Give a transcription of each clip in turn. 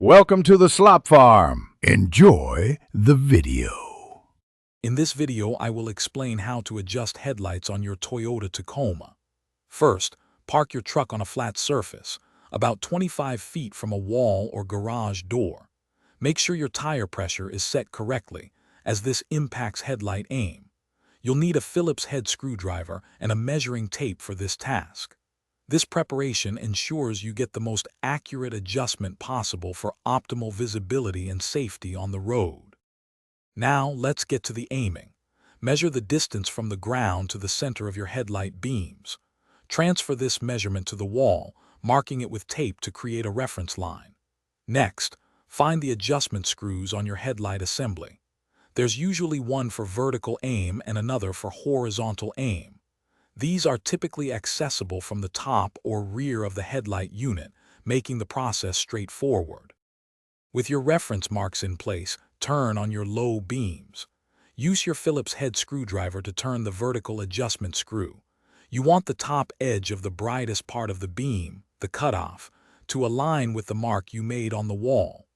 Welcome to the Slop Farm. Enjoy the video. In this video, I will explain how to adjust headlights on your Toyota Tacoma. First, park your truck on a flat surface, about 25 feet from a wall or garage door. Make sure your tire pressure is set correctly, as this impacts headlight aim. You'll need a Phillips head screwdriver and a measuring tape for this task. This preparation ensures you get the most accurate adjustment possible for optimal visibility and safety on the road. Now, let's get to the aiming. Measure the distance from the ground to the center of your headlight beams. Transfer this measurement to the wall, marking it with tape to create a reference line. Next, find the adjustment screws on your headlight assembly. There's usually one for vertical aim and another for horizontal aim. These are typically accessible from the top or rear of the headlight unit, making the process straightforward. With your reference marks in place, turn on your low beams. Use your Phillips head screwdriver to turn the vertical adjustment screw. You want the top edge of the brightest part of the beam, the cutoff, to align with the mark you made on the wall.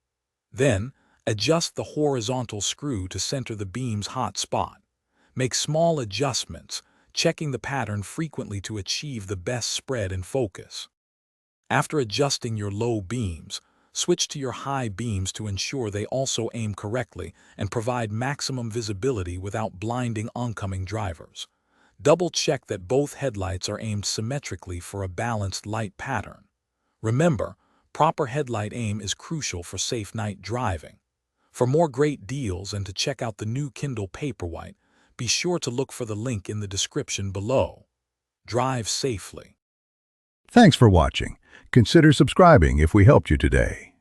Then, adjust the horizontal screw to center the beam's hot spot. Make small adjustments, checking the pattern frequently to achieve the best spread and focus. After adjusting your low beams, switch to your high beams to ensure they also aim correctly and provide maximum visibility without blinding oncoming drivers. Double-check that both headlights are aimed symmetrically for a balanced light pattern. Remember, proper headlight aim is crucial for safe night driving. For more great deals and to check out the new Kindle Paperwhite, be sure to look for the link in the description below. Drive safely. Thanks for watching. Consider subscribing if we helped you today.